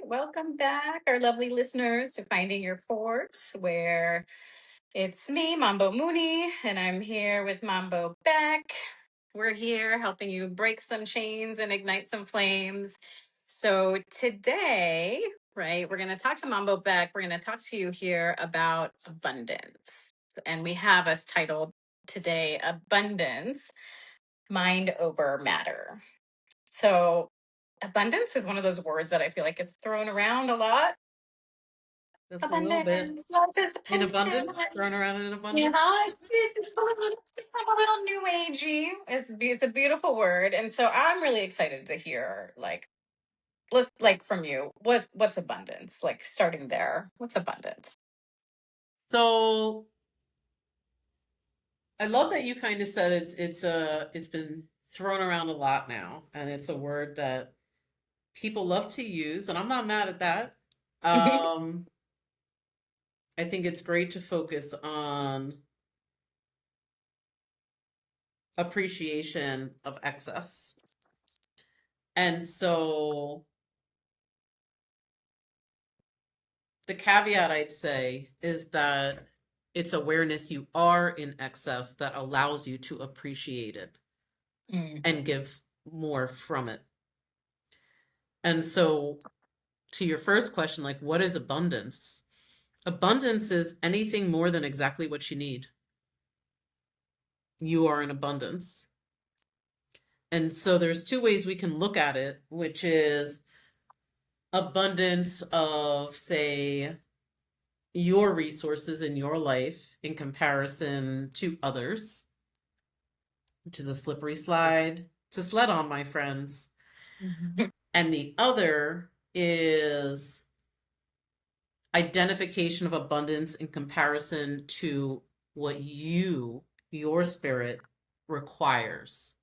Welcome back, our lovely listeners, to Finding Your Fort, where it's me, Mambo Mooney, and I'm here with Mambo Bek. We're here helping you break some chains and ignite some flames. So today, right, we're going to talk to Mambo Bek. We're going to talk to you here about abundance. And we have us titled today Abundance, Mind Over Matter. So abundance is one of those words that I feel like it's thrown around a lot. Just a little bit. Abundance, love is In abundance. abundance, thrown around in You abundance. know, it's kind of a little new agey. It's a beautiful word, and so I'm really excited to hear let's like from you. What's abundance? Like starting there. What's abundance? So I love that you kind of said it's been thrown around a lot now, and it's a word that people love to use, and I'm not mad at that. Um, I think it's great to focus on appreciation of excess. And so the caveat I'd say is that it's awareness you are in excess that allows you to appreciate it and give more from it. And so, to your first question, like, what is abundance? Abundance is anything more than exactly what you need. You are in abundance. And so, there's two ways we can look at it, which is abundance of, say, your resources in your life in comparison to others, which is a slippery slide to sled on, my friends. And the other is identification of abundance in comparison to what your spirit requires.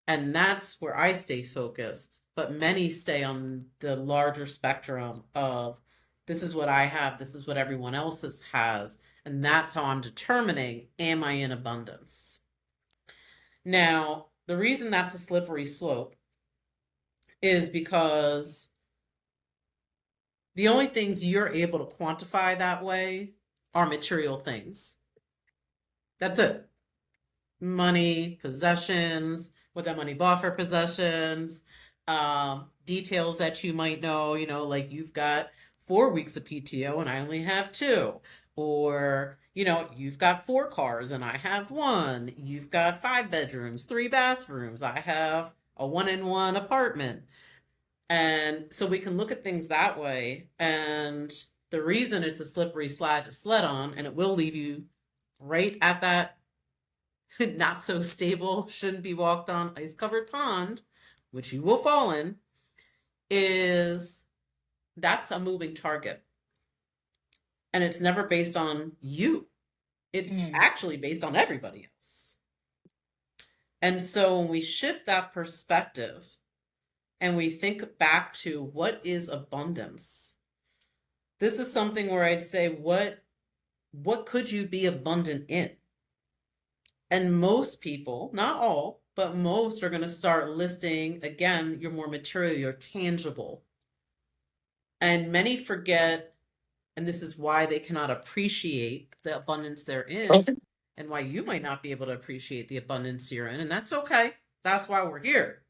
And that's where I stay focused. But many stay on the larger spectrum of this is what I have, this is what everyone else has. And that's how I'm determining, am I in abundance? Now, the reason that's a slippery slope is because the only things you're able to quantify that way are material things. That's it. Money, possessions, what that money bought for possessions, details that you might know, like you've got 4 weeks of PTO and I only have two. Or, you've got 4 cars and I have one. You've got 5 bedrooms, 3 bathrooms. I have a 1-in-1 apartment. And so we can look at things that way. And the reason it's a slippery slide to sled on, and it will leave you right at that not so stable, shouldn't be walked on ice covered pond, which you will fall in, is that's a moving target. And it's never based on you, it's actually based on everybody else. And so when we shift that perspective, and we think back to what is abundance, this is something where I'd say, what could you be abundant in? And most people, not all, but most are going to start listing, again, your more material, your tangible. And many forget, and this is why they cannot appreciate the abundance they're in, and why you might not be able to appreciate the abundance you're in. And that's okay. That's why we're here.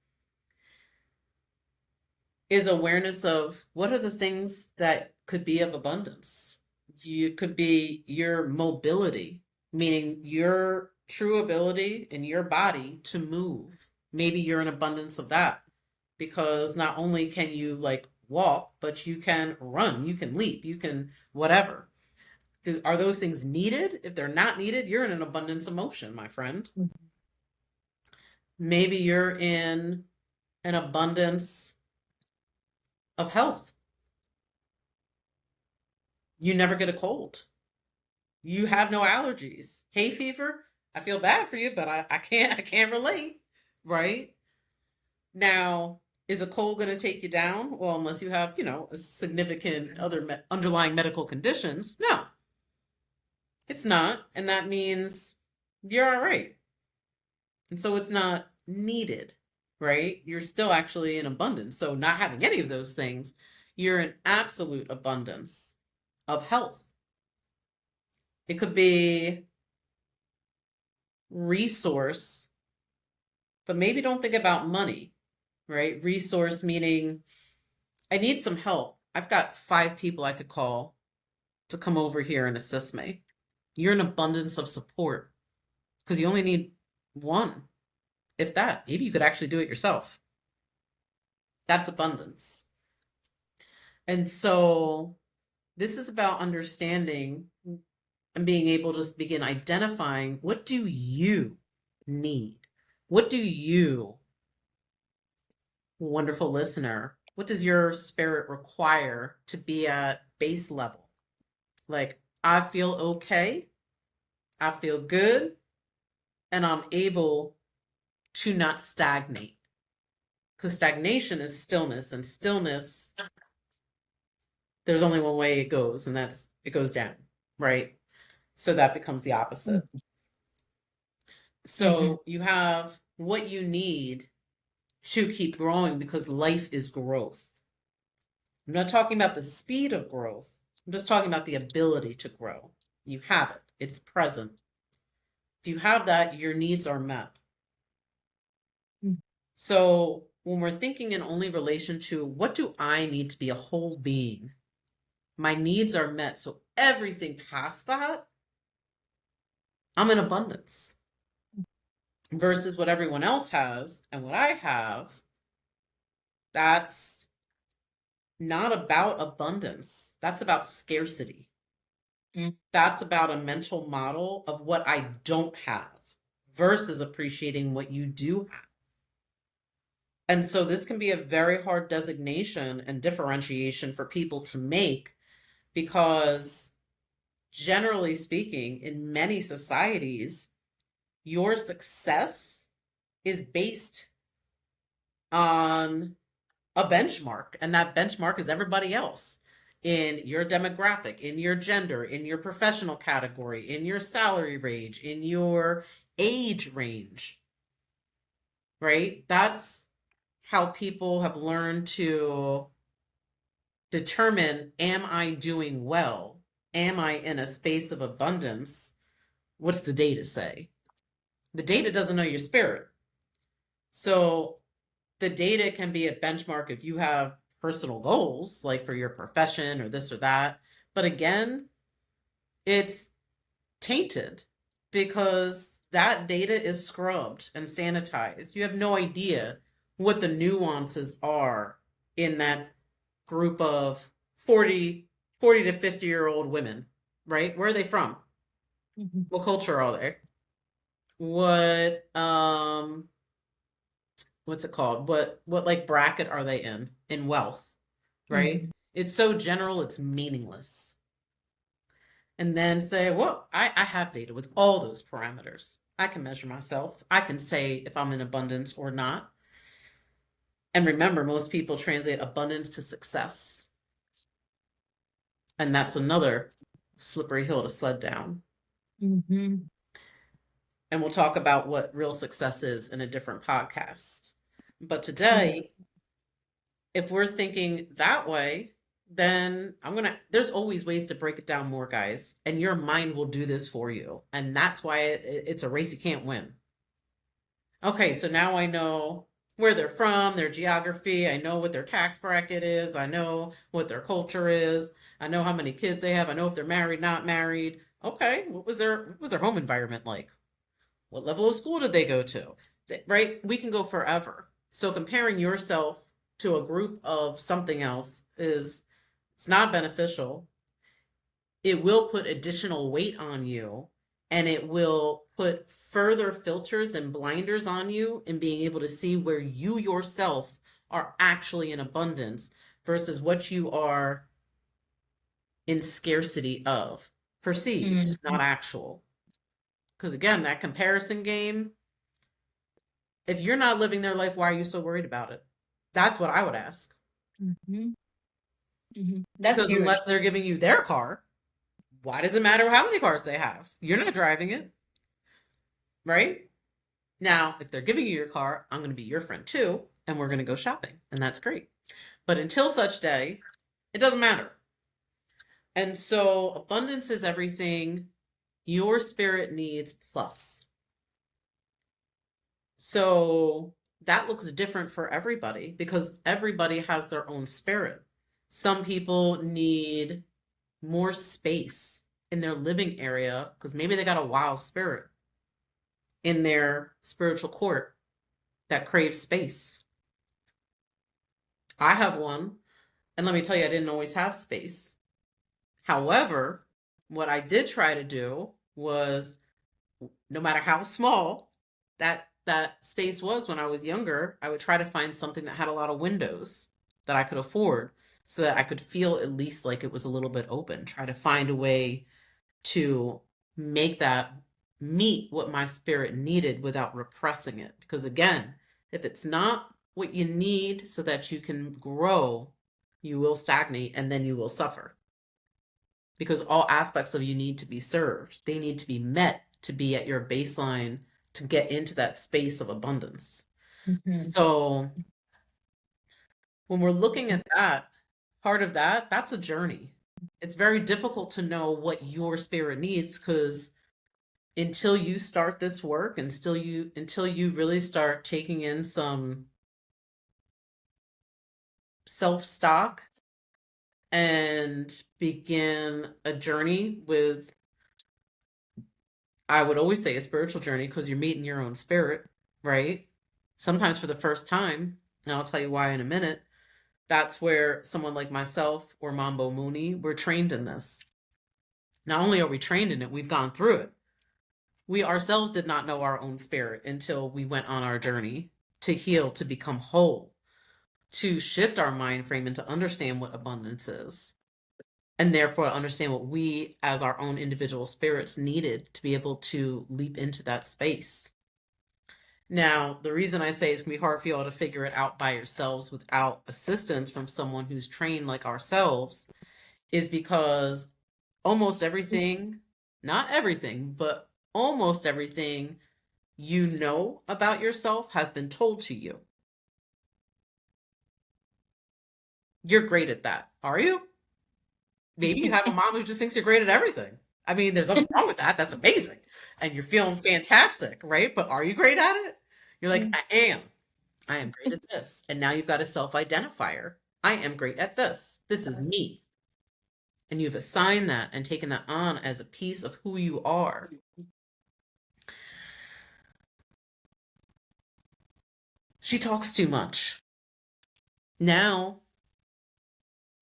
Is awareness of what are the things that could be of abundance. You could be your mobility, meaning your true ability in your body to move. Maybe you're in abundance of that because not only can you like walk, but you can run, you can leap, you can whatever. Are those things needed? If they're not needed, you're in an abundance of motion, my friend. Maybe you're in an abundance of health. You never get a cold. You have no allergies. Hay fever, I feel bad for you, but I can't relate, right? Now, is a cold going to take you down? Well, unless you have, a significant other underlying medical conditions. No, it's not. And that means you're all right. And so it's not needed, right? You're still actually in abundance. So not having any of those things, you're in absolute abundance of health. It could be resource, but maybe don't think about money, right? Resource meaning I need some help. I've got 5 people I could call to come over here and assist me. You're in abundance of support because you only need one, if that. Maybe you could actually do it yourself. That's abundance. And so this is about understanding and being able to begin identifying, what do you need? What do you, wonderful listener, what does your spirit require to be at base level? Like, I feel okay, I feel good, and I'm able to not stagnate. Because stagnation is stillness, and stillness, there's only one way it goes, and that's it goes down, right? So that becomes the opposite. Mm-hmm. So you have what you need to keep growing because life is growth. I'm not talking about the speed of growth. I'm just talking about the ability to grow. You have it. It's present. If you have that, your needs are met. So when we're thinking in only relation to what do I need to be a whole being, my needs are met. So everything past that, I'm in abundance versus what everyone else has and what I have. That's not about abundance. That's about scarcity. That's about a mental model of what I don't have versus appreciating what you do have. And so this can be a very hard designation and differentiation for people to make because, generally speaking, in many societies, your success is based on a benchmark, and that benchmark is everybody else in your demographic, in your gender, in your professional category, in your salary range, in your age range, right? That's how people have learned to determine, am I doing well? Am I in a space of abundance? What's the data say? The data doesn't know your spirit. So the data can be a benchmark if you have personal goals, like for your profession or this or that. But again, it's tainted because that data is scrubbed and sanitized. You have no idea what the nuances are in that group of 40 to 50-year-old women, right? Where are they from? Mm-hmm. What culture are they? What what's it called? What like bracket are they in wealth, right? Mm-hmm. It's so general, it's meaningless. And then say, well, I have data with all those parameters. I can measure myself. I can say if I'm in abundance or not. And remember, most people translate abundance to success. And that's another slippery hill to sled down. Mm-hmm. And we'll talk about what real success is in a different podcast. But Mm-hmm. today, if we're thinking that way, then there's always ways to break it down more, guys. And your mind will do this for you. And that's why it's a race you can't win. Okay, so now I know where they're from, their geography. I know what their tax bracket is. I know what their culture is. I know how many kids they have. I know if they're married, not married. Okay, what was their home environment like? What level of school did they go to? Right? We can go forever. So comparing yourself to a group of something else it's not beneficial. It will put additional weight on you and it will put further filters and blinders on you in being able to see where you yourself are actually in abundance versus what you are in scarcity of, perceived, Mm-hmm. not actual. Because again, that comparison game, if you're not living their life, why are you so worried about it? That's what I would ask. Mm-hmm. Mm-hmm. That's Because huge. unless they're giving you their car, why does it matter how many cars they have? You're not driving it, right? Now, if they're giving you your car, I'm going to be your friend too, and we're going to go shopping, and that's great. But until such day, It doesn't matter. And so abundance is everything your spirit needs plus. So that looks different for everybody because everybody has their own spirit. Some people need more space in their living area because maybe they got a wild spirit in their spiritual court that craves space. I have one, and let me tell you, I didn't always have space. However, what I did try to do was no matter how small that space was when I was younger, I would try to find something that had a lot of windows that I could afford so that I could feel at least like it was a little bit open. Try to find a way to make that meet what my spirit needed without repressing it. Because again, if it's not what you need so that you can grow, you will stagnate and then you will suffer. Because all aspects of you need to be served. They need to be met to be at your baseline to get into that space of abundance. Mm-hmm. So when we're looking at that, part of that, that's a journey. It's very difficult to know what your spirit needs because until you start this work and until you really start taking in some self-stock and begin a journey with, I would always say a spiritual journey because you're meeting your own spirit, right? Sometimes for the first time, and I'll tell you why in a minute. That's where someone like myself or Mambo Mooney, we're trained in this. Not only are we trained in it, we've gone through it. We ourselves did not know our own spirit until we went on our journey to heal, to become whole, to shift our mind frame and to understand what abundance is. And therefore understand what we as our own individual spirits needed to be able to leap into that space. Now, the reason I say it's going to be hard for you all to figure it out by yourselves without assistance from someone who's trained like ourselves is because almost everything, not everything, but almost everything you know about yourself has been told to you. You're great at that, are you? Maybe you have a mom who just thinks you're great at everything. I mean, there's nothing wrong with that. That's amazing. And you're feeling fantastic, right? But are you great at it? You're like, I am. I am great at this. And now you've got a self-identifier. I am great at this. This is me. And you've assigned that and taken that on as a piece of who you are. She talks too much. Now,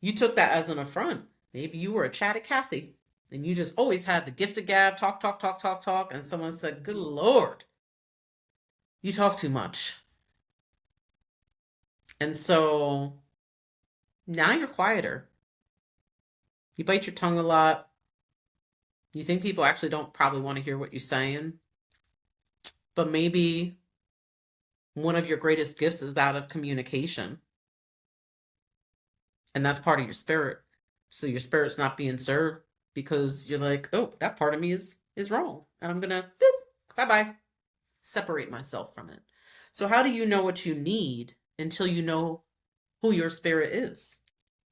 you took that as an affront. Maybe you were a chatty Cathy and you just always had the gift of gab, talk, talk, talk, talk, talk. And someone said, good Lord, you talk too much. And so now you're quieter. You bite your tongue a lot. You think people actually don't probably want to hear what you're saying. But maybe one of your greatest gifts is that of communication. And that's part of your spirit. So your spirit's not being served because you're like, oh, that part of me is wrong. And I'm going to, bye-bye, separate myself from it. So how do you know what you need until you know who your spirit is?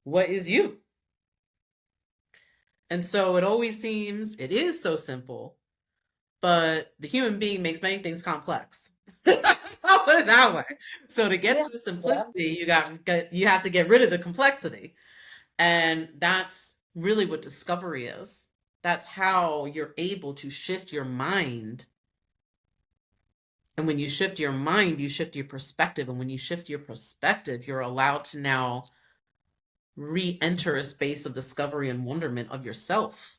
What is you? And so it always seems it is so simple, but the human being makes many things complex. I'll put it that way. So to get to the simplicity, you have to get rid of the complexity. And that's really what discovery is. That's how you're able to shift your mind. And when you shift your mind, you shift your perspective. And when you shift your perspective, you're allowed to now re-enter a space of discovery and wonderment of yourself.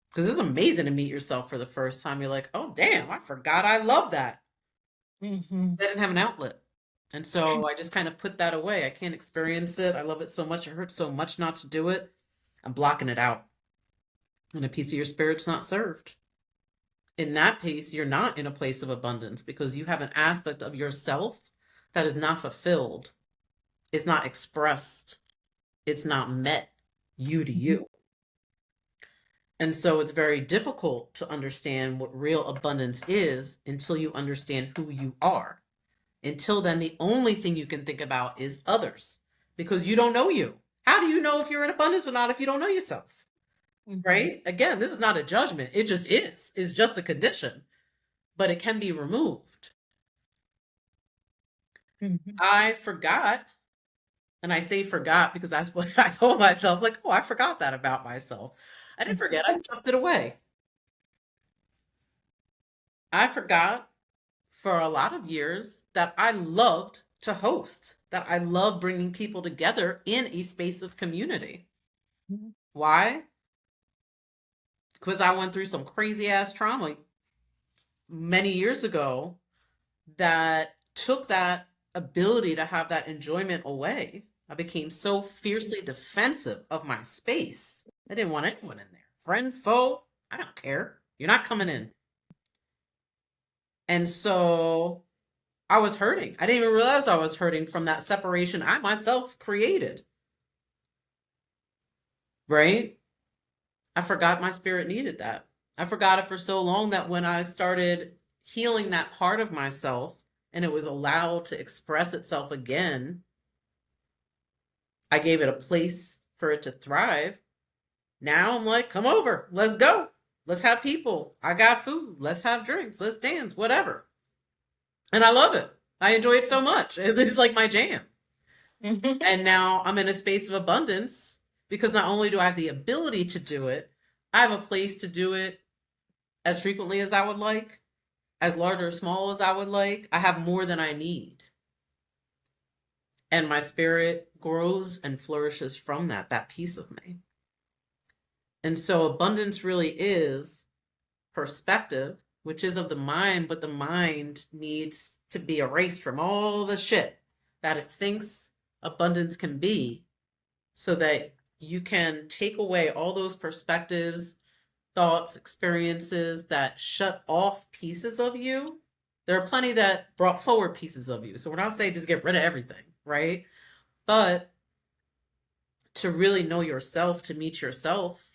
Because it's amazing to meet yourself for the first time. You're like, oh, damn, I forgot I love that. Mm-hmm. I didn't have an outlet. And so I just kind of put that away. I can't experience it. I love it so much. It hurts so much not to do it. I'm blocking it out. And a piece of your spirit's not served. In that piece, you're not in a place of abundance because you have an aspect of yourself that is not fulfilled. It's not expressed. It's not met you to you. And so it's very difficult to understand what real abundance is until you understand who you are. Until then, the only thing you can think about is others because you don't know you. How do you know if you're in abundance or not if you don't know yourself? Mhm. Right? Again, this is not a judgment. It just is. It's just a condition, but it can be removed. Mhm. I forgot, and I say forgot because that's what I told myself, like, oh, I forgot that about myself. I didn't forget, I stuffed it away. I forgot for a lot of years that I loved to host, that I love bringing people together in a space of community. Mhm. Why? Because I went through some crazy ass trauma many years ago that took that ability to have that enjoyment away. I became so fiercely defensive of my space. I didn't want anyone in there. Friend, foe, I don't care. You're not coming in. And so I was hurting. I didn't even realize I was hurting from that separation I myself created. Right? I forgot my spirit needed that. I forgot it for so long that when I started healing that part of myself and it was allowed to express itself again, I gave it a place for it to thrive. Now I'm like, come over, let's go. Let's have people. I got food. Let's have drinks. Let's dance, whatever. And I love it. I enjoy it so much. It's like my jam. Mhm. And now I'm in a space of abundance because not only do I have the ability to do it, I have a place to do it as frequently as I would like, as large or small as I would like. I have more than I need. And my spirit grows and flourishes from that piece of me. And so abundance really is perspective, which is of the mind, but the mind needs to be erased from all the shit that it thinks abundance can be so that you can take away all those perspectives, thoughts, experiences that shut off pieces of you. There are plenty that brought forward pieces of you. So we're not saying just get rid of everything, right? But to really know yourself, to meet yourself,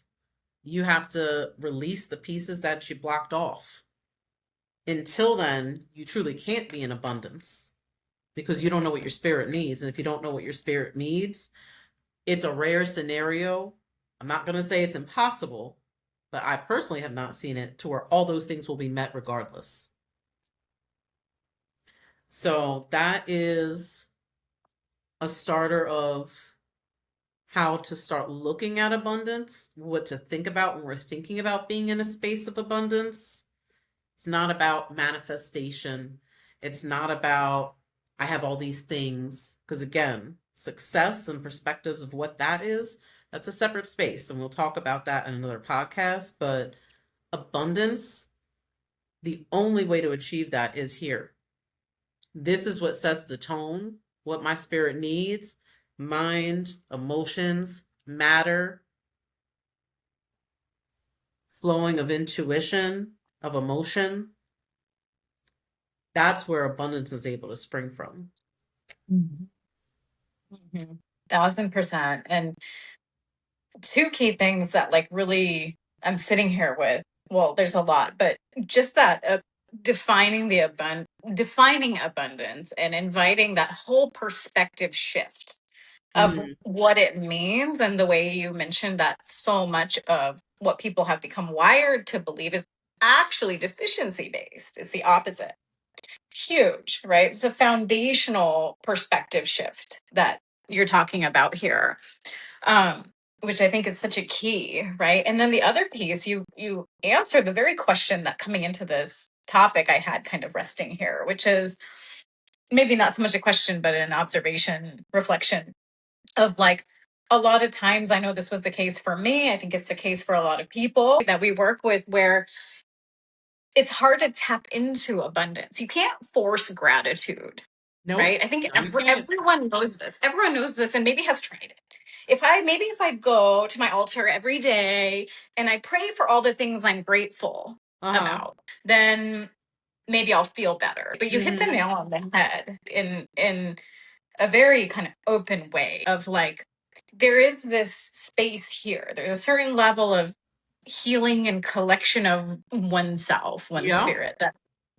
you have to release the pieces that you blocked off. Until then, you truly can't be in abundance because you don't know what your spirit needs. And if you don't know what your spirit needs, it's a rare scenario. I'm not going to say it's impossible, but I personally have not seen it to where all those things will be met regardless. So that is a starter of how to start looking at abundance, what to think about when we're thinking about being in a space of abundance. It's not about manifestation. It's not about, I have all these things. Because again, success and perspectives of what that is, that's a separate space. And we'll talk about that in another podcast. But abundance, the only way to achieve that is here. This is what sets the tone, what my spirit needs, mind, emotions, matter, flowing of intuition, of emotion. That's where abundance is able to spring from. Mhm. 1,000%. And two key things that like really I'm sitting here with. Well, there's a lot, but just that defining the defining abundance and inviting that whole perspective shift of Mhm. what it means, and the way you mentioned that so much of what people have become wired to believe is actually deficiency based. It's the opposite. Huge, right? It's a foundational perspective shift that you're talking about here, um, which I think is such a key, right? And then the other piece, you answered the very question that coming into this topic I had kind of resting here, which is maybe not so much a question, but an observation, reflection of like a lot of times, I know this was the case for me. I think it's the case for a lot of people that we work with, where it's hard to tap into abundance. You can't force gratitude, Nope. right? I think No, you can't. everyone knows this. Everyone knows this and maybe has tried it. If I go to my altar every day and I pray for all the things I'm grateful Uh-huh. about, then maybe I'll feel better. But you hit the Mhm. nail on the head in a very kind of open way of like, there is this space here. There's a certain level of healing and collection of oneself, one's Yeah. spirit that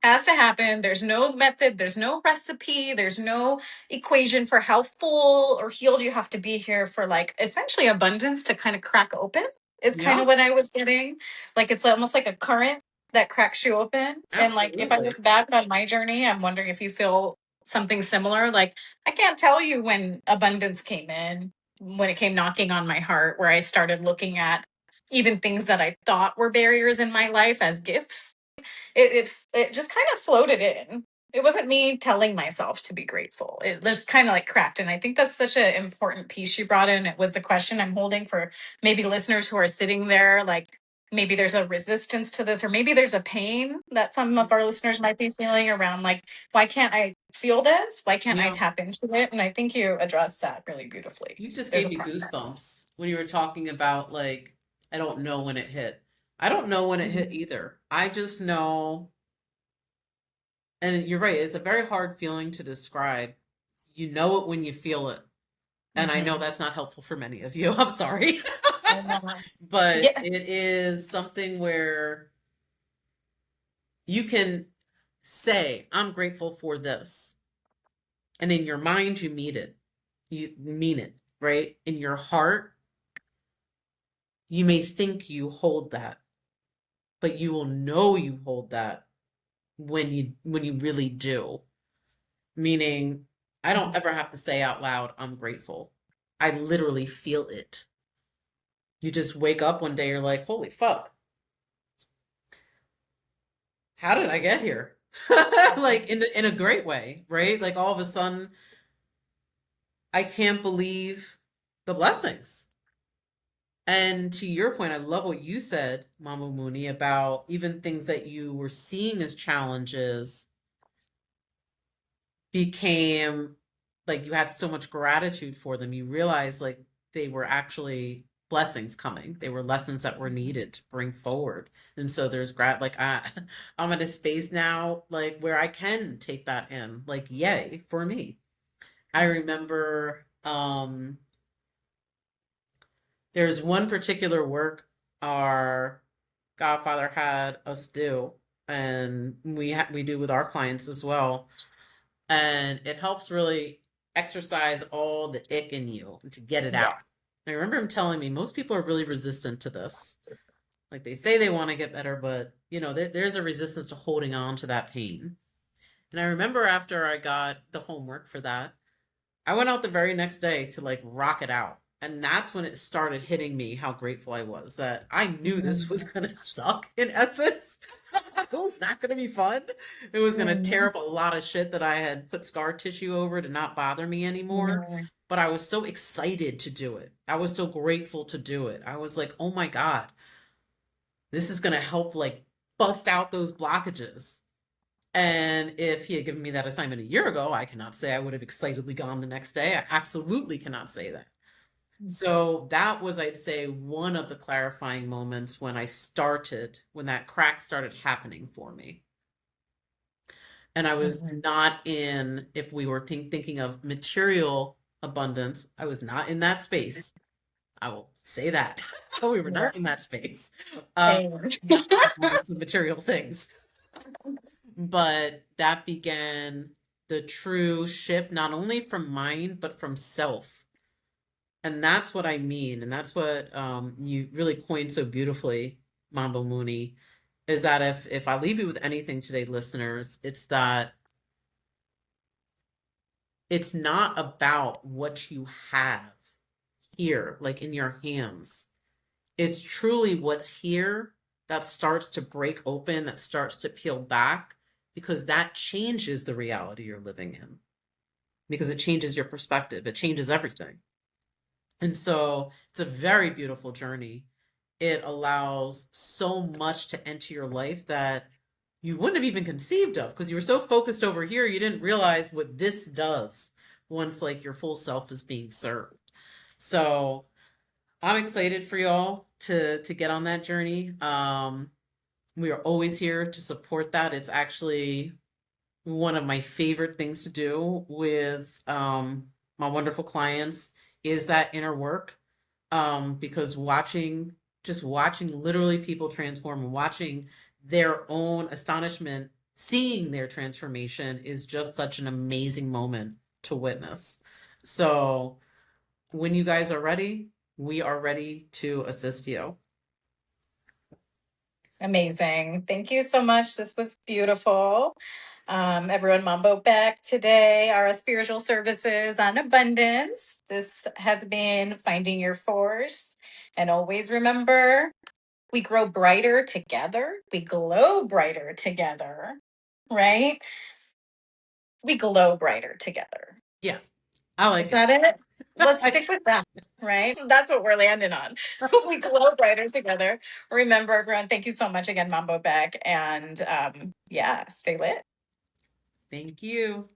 Has to happen. There's no method, there's no recipe, there's no equation for how full or healed you have to be here for like essentially abundance to kind of crack open, is kind of Yeah, what I was getting. Like it's almost like a current that cracks you open. And like if I absolutely. look back on my journey, I'm wondering if you feel something similar. Like I can't tell you when abundance came in, when it came knocking on my heart, where I started looking at even things that I thought were barriers in my life as gifts. It just kind of floated in. It wasn't me telling myself to be grateful. It just kind of like cracked. And I think that's such an important piece you brought in. It was the question I'm holding for maybe listeners who are sitting there, like maybe there's a resistance to this, or maybe there's a pain that some of our listeners might be feeling around like, why can't I feel this? Why can't I Yeah. tap into it? And I think you addressed that really beautifully. You just There's gave a me process. goosebumps when you were talking about like, I don't know when it hit. I don't know when it hit Mhm. either. I just know, and you're right, it's a very hard feeling to describe. You know it when you feel it. And I know Mhm. that's not helpful for many of you. I'm sorry. I know. But Yeah. it is something where you can say, I'm grateful for this. And in your mind, you mean it. You mean it, right? In your heart, you may think you hold that, but you will know you hold that when you really do. Meaning, I don't ever have to say out loud, I'm grateful. I literally feel it. You just wake up one day, you're like, holy fuck, how did I get here? Like in a great way, right? Like all of a sudden, I can't believe the blessings. And to your point, I love what you said, Mama Mooney, about even things that you were seeing as challenges became like you had so much gratitude for them. You realized like they were actually blessings coming. They were lessons that were needed to bring forward. And so there's like I'm at a space now like where I can take that in. Like yay for me. I remember there's one particular work our godfather had us do, and we do with our clients as well. And it helps really exercise all the ick in you and to get it Yeah. out. And I remember him telling me most people are really resistant to this. Like they say they want to get better, but there's a resistance to holding on to that pain. And I remember after I got the homework for that, I went out the very next day to like rock it out. And that's when it started hitting me how grateful I was that I knew this was Mhm. going to suck in essence. It was not going to be fun. It was going to tear Mhm. up a lot of shit that I had put scar tissue over to not bother me anymore. Mhm. But I was so excited to do it. I was so grateful to do it. I was like, oh my God, this is going to help like bust out those blockages. And if he had given me that assignment a year ago, I cannot say I would have excitedly gone the next day. I absolutely cannot say that. So that was, I'd say, one of the clarifying moments when that crack started happening for me. And I was Mhm. not in, if we were thinking of material abundance, I was not in that space. I will say that. We were Yeah. not in that space. Same. Not the abundance of material things. But that began the true shift, not only from mind, but from self. And that's what I mean. And that's what you really coined so beautifully, Mambo Mooney, is that if I leave you with anything today, listeners, it's that it's not about what you have here, like in your hands. It's truly what's here that starts to break open, that starts to peel back, because that changes the reality you're living in, because it changes your perspective, it changes everything. And so it's a very beautiful journey. It allows so much to enter your life that you wouldn't have even conceived of because you were so focused over here, you didn't realize what this does once like your full self is being served. So I'm excited for y'all to get on that journey. We are always here to support that. It's actually one of my favorite things to do with my wonderful clients is that inner work. Because just watching literally people transform and watching their own astonishment seeing their transformation is just such an amazing moment to witness. So when you guys are ready, we are ready to assist you. Amazing. Thank you so much. This was beautiful. Everyone, Mambo Bek today, our spiritual services on abundance. This has been Finding Your Force. And always remember, we grow brighter together. We glow brighter together, right? We glow brighter together. Yes, I like Is it. that it? Let's I, stick with that, right? That's what we're landing on. We glow brighter together. Remember, everyone, thank you so much again, Mambo Beck. And yeah, stay lit. thank you.